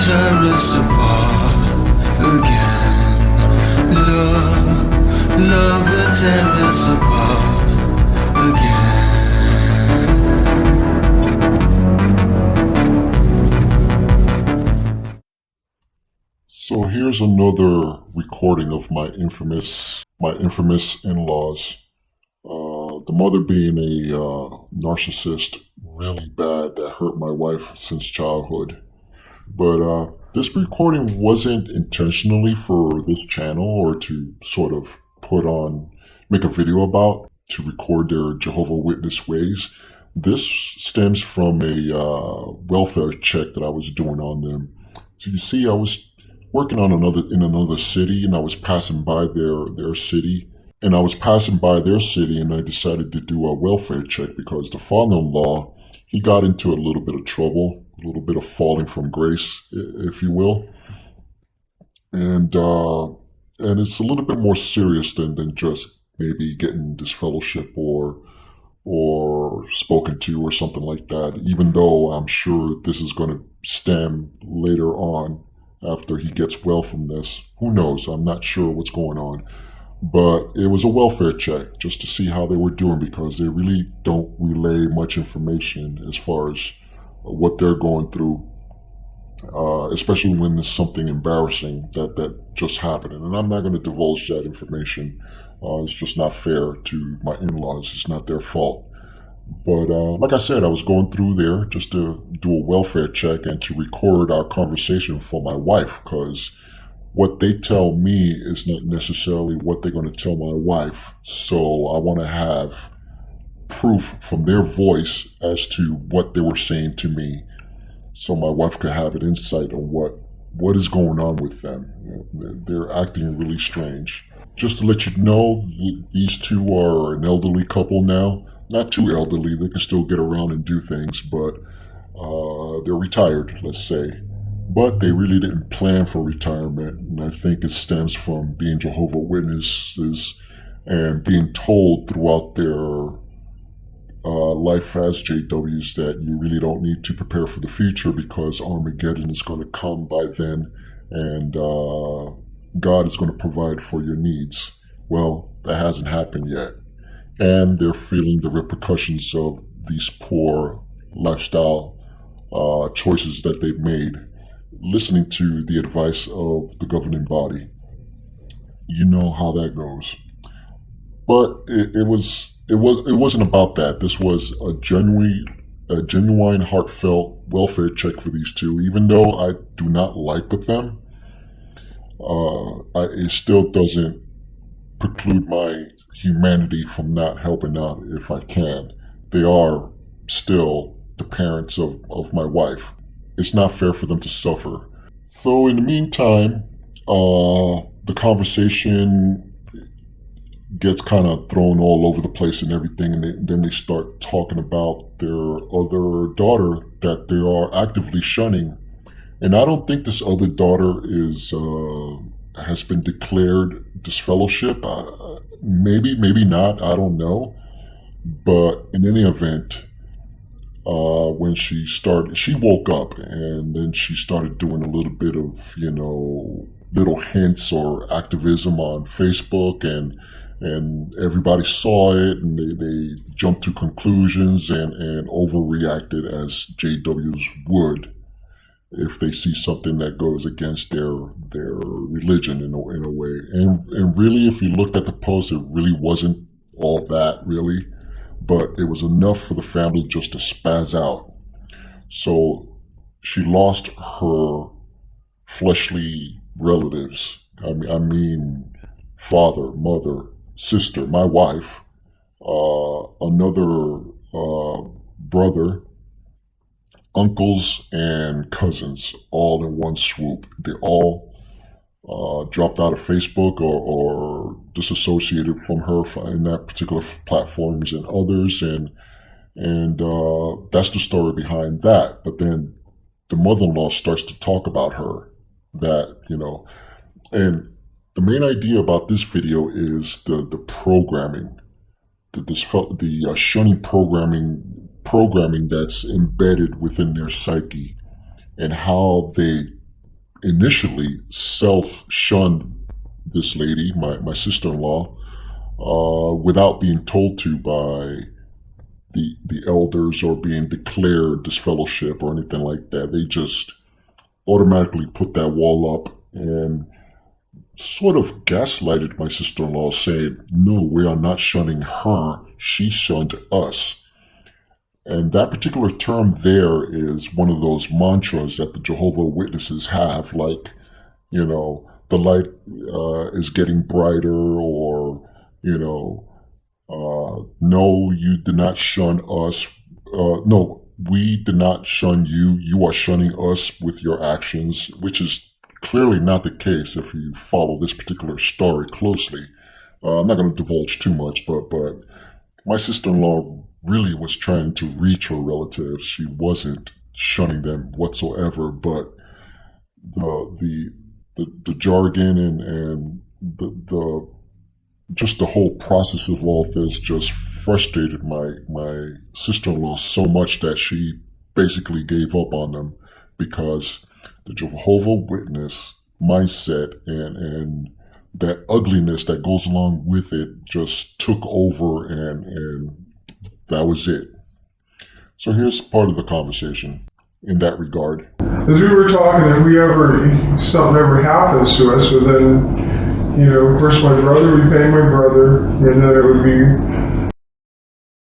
tear us apart again. Love will tear us apart again. So here's another recording of my infamous in-laws. The mother being a narcissist, really bad, that hurt my wife since childhood. But this recording wasn't intentionally for this channel or to sort of make a video about, to record their Jehovah Witness ways. This stems from a welfare check that I was doing on them. So you see, I was working in another city, and I was passing by their city. And I was passing by their city, and I decided to do a welfare check because the father-in-law, he got into a little bit of trouble, a little bit of falling from grace, if you will. And it's a little bit more serious than just maybe getting disfellowship or spoken to or something like that, even though I'm sure this is going to stem later on after he gets well from this. Who knows? I'm not sure what's going on. But it was a welfare check just to see how they were doing, because they really don't relay much information as far as what they're going through, especially when there's something embarrassing that just happened. And I'm not going to divulge that information. It's just not fair to my in-laws. It's not their fault. But like I said, I was going through there just to do a welfare check and to record our conversation for my wife, because what they tell me is not necessarily what they're going to tell my wife. So I want to have proof from their voice as to what they were saying to me, so my wife could have an insight on what is going on with them. They're acting really strange. Just to let you know, these two are an elderly couple now. Not too elderly, they can still get around and do things, but they're retired, let's say. But they really didn't plan for retirement, and I think it stems from being Jehovah Witnesses and being told throughout their life as JWs that you really don't need to prepare for the future because Armageddon is going to come by then, and God is going to provide for your needs. Well, that hasn't happened yet, and they're feeling the repercussions of these poor lifestyle choices that they've made, listening to the advice of the governing body. You know how that goes. But it wasn't about that. This was a genuine, heartfelt welfare check for these two. Even though I do not like with them, it still doesn't preclude my humanity from not helping out if I can. They are still the parents of my wife. It's not fair for them to suffer. So in the meantime, the conversation gets kind of thrown all over the place and everything, and then they start talking about their other daughter that they are actively shunning. And I don't think this other daughter has been declared disfellowship. Maybe not, I don't know. But in any event, when she woke up, and then she started doing a little bit of, little hints or activism on Facebook, and everybody saw it, and they jumped to conclusions and overreacted, as JWs would if they see something that goes against their religion in a way. And really, if you looked at the post, it really wasn't all that, really. But it was enough for the family just to spaz out. So she lost her fleshly relatives. I mean father, mother, sister, my wife, another brother, uncles, and cousins, all in one swoop. They all dropped out of Facebook or disassociated from her in that particular platforms and others, and that's the story behind that. But then the mother-in-law starts to talk about her, that, and the main idea about this video is the programming, the shunning programming that's embedded within their psyche, and how they initially self-shunned this lady, my sister-in-law, without being told to by the elders or being declared disfellowship or anything like that. They just automatically put that wall up and sort of gaslighted my sister-in-law, saying, no, we are not shunning her, she shunned us. And that particular term there is one of those mantras that the Jehovah Witnesses have, like, the light is getting brighter, or, no, you did not shun us. No, we did not shun you. You are shunning us with your actions, which is clearly not the case if you follow this particular story closely. I'm not going to divulge too much, but my sister-in-law really was trying to reach her relatives. She wasn't shunning them whatsoever, but the jargon and the just the whole process of all this just frustrated my sister-in-law so much that she basically gave up on them, because the Jehovah Witness mindset and that ugliness that goes along with it just took over, and that was it. So here's part of the conversation in that regard. As we were talking, if something ever happens to us, so then, first my brother would pay my brother, and then it would be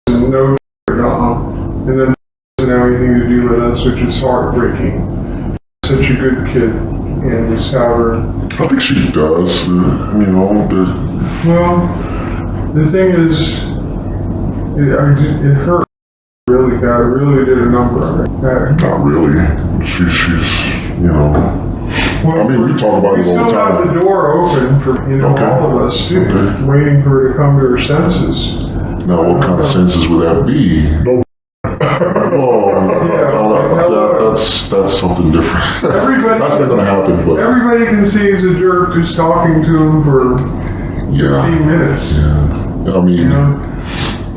no, and then it doesn't have anything to do with us, which is heartbreaking. Such a good kid, and just have her. I think she does, Well, the thing is, it hurt really bad. It really did a number on her. Not really. She's. Well, we talk about it all the We still time. have the door open for all of us too, waiting for her to come to her senses. Now, what kind of senses would that be? No. That's something different. That's not going to happen. But everybody can see he's a jerk just talking to him for 15 minutes. Yeah.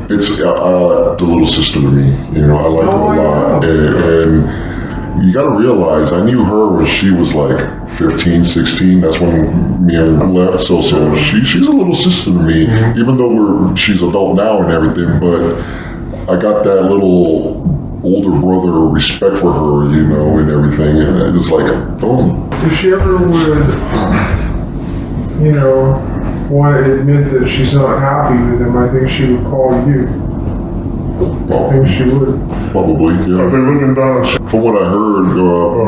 It's the little sister to me. I like her a lot, and you got to realize, I knew her when she was like 15, 16. That's when me and her left. So she's a little sister to me, even though she's adult now and everything. But I got that little older brother respect for her, and everything. And it's like, oh. If she ever would, want to admit that she's not happy with him, I think she would call you. I think she would. Probably, yeah. Are they looking down? From what I heard,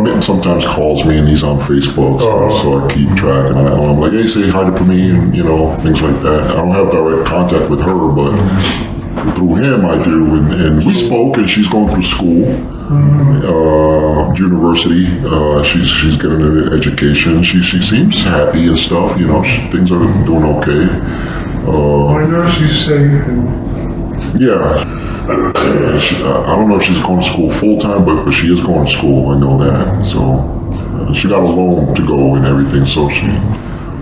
Mitten sometimes calls me and he's on Facebook, so I keep track, and I'm like, hey, say hi to me, and things like that. I don't have direct contact with her, but through him I do, and we spoke, and she's going through school, university. She's getting an education. She seems happy and stuff. Things are doing okay. I know she's safe. And yeah. I don't know if she's going to school full time, but she is going to school. I know that. So she got a loan to go and everything. So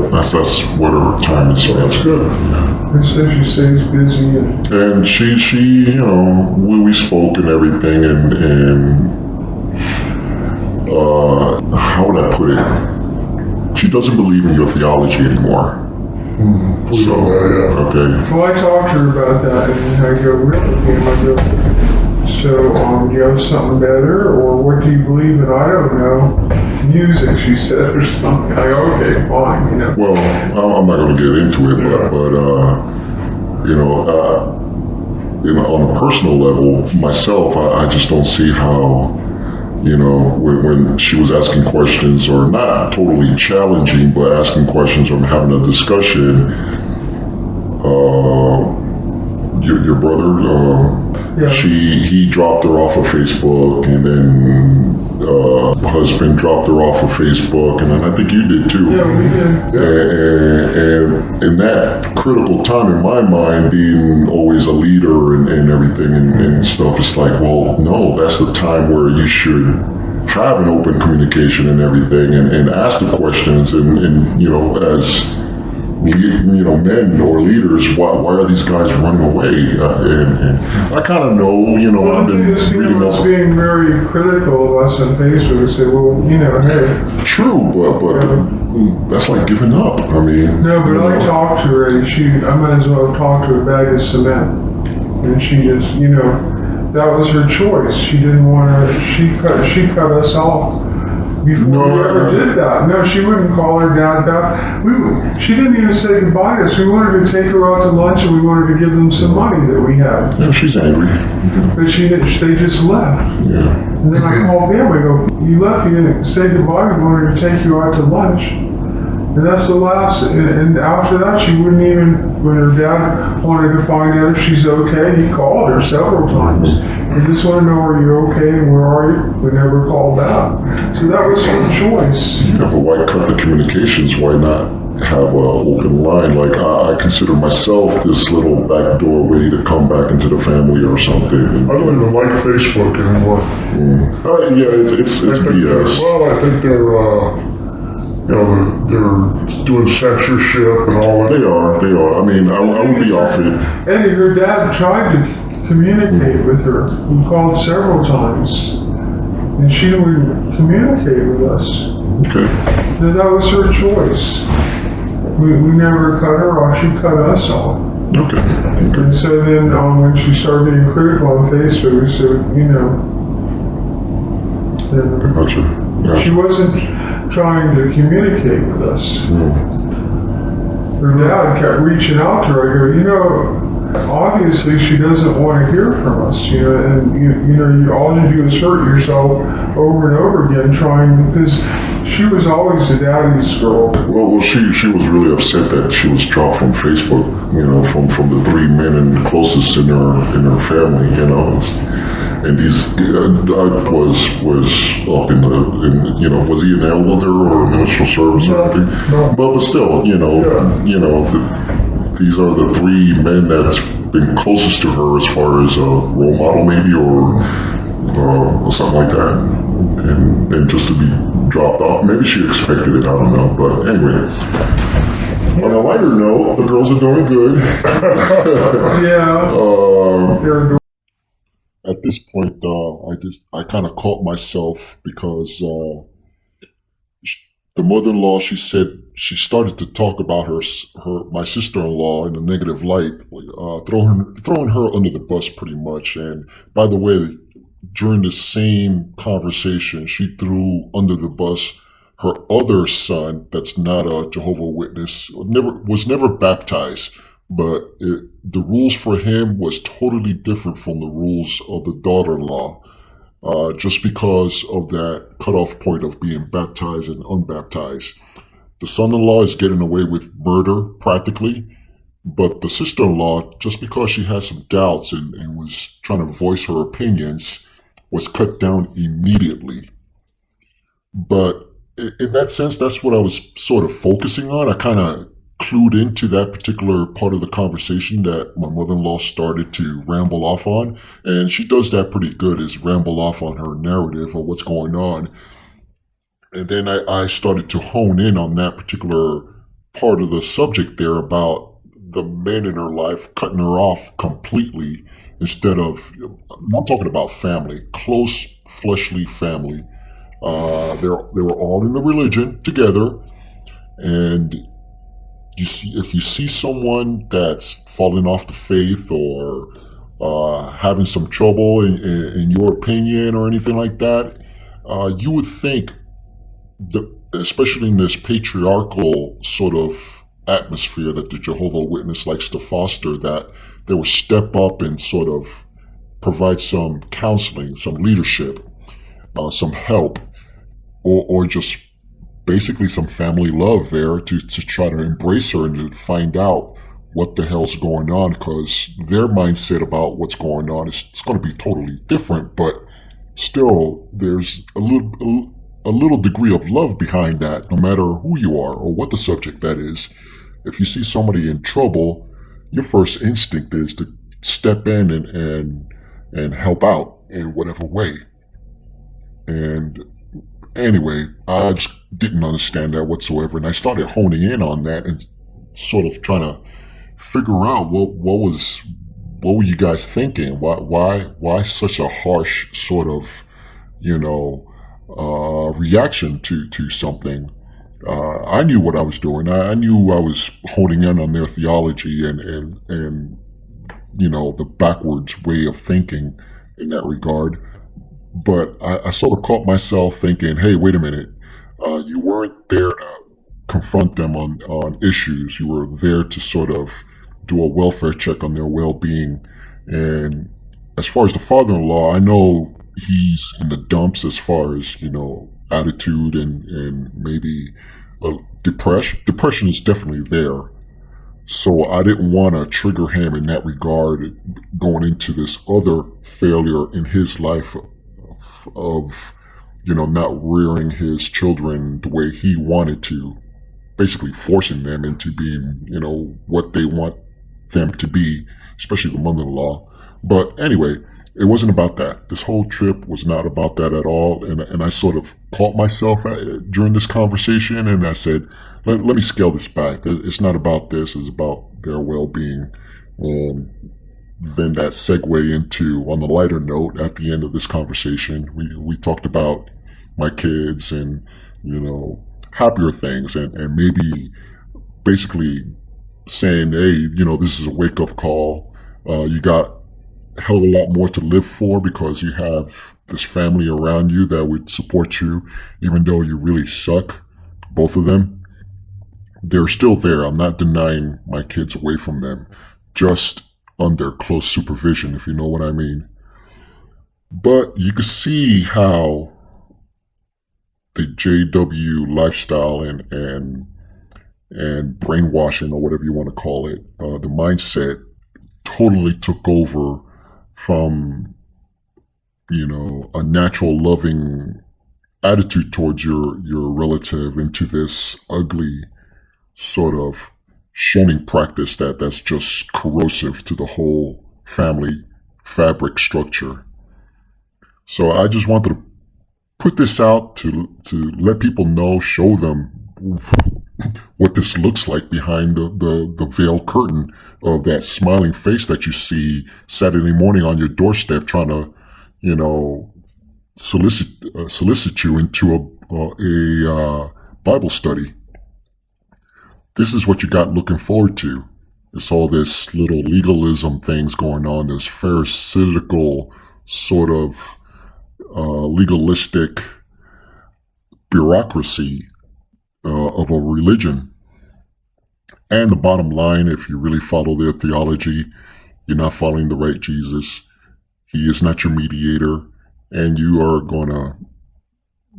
that's what her time is spent. That's good. I say she stays busy. And she we spoke and everything, and how would I put it? She doesn't believe in your theology anymore. So, okay. Well, I talked to her about that, and I go, really? And I go, so, do you have something better, or what do you believe in? I don't know. Music, she said, or something. I go, okay, fine, Well, I'm not going to get into it, but on a personal level, myself, I just don't see how, when she was asking questions, or not totally challenging, but asking questions or having a discussion, your brother, he dropped her off of Facebook, and then husband dropped her off of Facebook, and then I think you did too. Yeah, we did. And in that critical time in my mind, being always a leader and everything and stuff, it's like, well, no, that's the time where you should have an open communication and everything, and ask the questions, and as men or leaders, why are these guys running away? And I kind of know, Well, I've been reading it's up. being very critical of us on Facebook and say, well, hey. True, but that's like giving up. I mean. No, but I talked to her, and I might as well talk to a bag of cement. And she just, that was her choice. She didn't want to, she cut us off. Before we ever did that. No, she wouldn't call her dad back. She didn't even say goodbye to us. We wanted to take her out to lunch, and we wanted to give them some money that we had. Yeah, she's angry. But they just left. Yeah. And then I called them. I go, you left. You didn't say goodbye. We wanted to take you out to lunch. And that's the last. And after that, she wouldn't even. When her dad wanted to find out if she's okay, he called her several times. I just want to know, are you okay and where are you? We never called back. So that was her choice. Yeah, but why cut the communications? Why not have an open line? Like, I consider myself this little backdoor way to come back into the family or something. I don't even like Facebook anymore. Yeah, it's BS. I think they're doing censorship and all that. They are. I mean, I would be off it. Eddie, her dad tried to communicate with her. He called several times, and she wouldn't communicate with us. Okay. That was her choice. We never cut her off. She cut us off. Okay. And so then when she started being critical on Facebook, we said, Gotcha. she wasn't trying to communicate with us. Her dad kept reaching out to her. I go, obviously she doesn't want to hear from us, and all you do is hurt yourself over and over again because she was always the daddy's girl. Well, she was really upset that she was dropped from Facebook, from the three men and closest in her family, and these was up was he an elder or ministerial service or anything? No. But still, these are the three men that's been closest to her as far as a role model, maybe, or something like that, and just to be dropped off. Maybe she expected it. I don't know, but anyway. On a lighter note, the girls are doing good. Yeah. At this point, I kind of caught myself because the mother-in-law, she said she started to talk about my sister-in-law in a negative light, throwing her under the bus pretty much. And by the way, during the same conversation, she threw under the bus her other son that's not a Jehovah Witness, was never baptized. But the rules for him was totally different from the rules of the daughter-in-law, just because of that cutoff point of being baptized and unbaptized. The son-in-law is getting away with murder, practically, but the sister-in-law, just because she had some doubts and was trying to voice her opinions, was cut down immediately. But in that sense, that's what I was sort of focusing on. I kind of clued into that particular part of the conversation that my mother-in-law started to ramble off on, and she does that pretty good, is ramble off on her narrative of what's going on. And then I started to hone in on that particular part of the subject there about the men in her life cutting her off completely instead of, I'm talking about family, close fleshly family. They were all in the religion together, and if you see someone that's falling off the faith or having some trouble in your opinion or anything like that, you would think, especially in this patriarchal sort of atmosphere that the Jehovah Witness likes to foster, that they would step up and sort of provide some counseling, some leadership, some help, or just basically some family love there to try to embrace her and to find out what the hell's going on, because their mindset about what's going on is going to be totally different, but still there's a little degree of love behind that, no matter who you are or what the subject that is. If you see somebody in trouble, your first instinct is to step in and help out in whatever way. And anyway, I just didn't understand that whatsoever, and I started honing in on that and sort of trying to figure out what were you guys thinking? Why such a harsh sort of, reaction to something? I knew what I was doing. I knew I was honing in on their theology and the backwards way of thinking in that regard. But I sort of caught myself thinking, hey, wait a minute. You weren't there to confront them on issues. You were there to sort of do a welfare check on their well-being. And as far as the father-in-law, I know he's in the dumps as far as, attitude and maybe depression. Depression is definitely there. So I didn't want to trigger him in that regard going into this other failure in his life of not rearing his children the way he wanted to, basically forcing them into being, what they want them to be, especially the mother-in-law. But anyway, it wasn't about that. This whole trip was not about that at all. And I sort of caught myself during this conversation, and I said, let me scale this back. It's not about this. It's about their well-being. And then that segue into, on the lighter note, at the end of this conversation, we talked about my kids and, happier things, and maybe basically saying, hey, this is a wake-up call. You got a hell of a lot more to live for because you have this family around you that would support you, even though you really suck, both of them. They're still there. I'm not denying my kids away from them, just under close supervision, if you know what I mean. But you can see how the JW lifestyle and brainwashing, or whatever you want to call it, the mindset totally took over from, a natural loving attitude towards your relative into this ugly sort of shunning practice that's just corrosive to the whole family fabric structure. So I just wanted to put this out to let people know, show them what this looks like behind the veiled curtain of that smiling face that you see Saturday morning on your doorstep, trying to, solicit you into a Bible study. This is what you got looking forward to. It's all this little legalism things going on, this pharisaical sort of legalistic bureaucracy of a religion. And the bottom line, if you really follow their theology, you're not following the right Jesus. He is not your mediator, and you are going to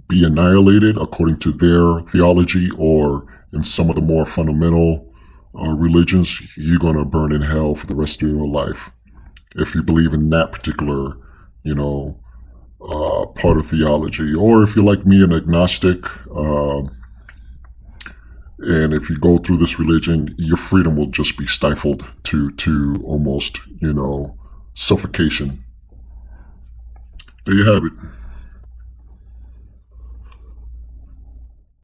be annihilated according to their theology, or in some of the more fundamental religions, you're going to burn in hell for the rest of your life. If you believe in that particular, part of theology. Or if you're like me, an agnostic, and if you go through this religion, your freedom will just be stifled to almost, suffocation. There you have it.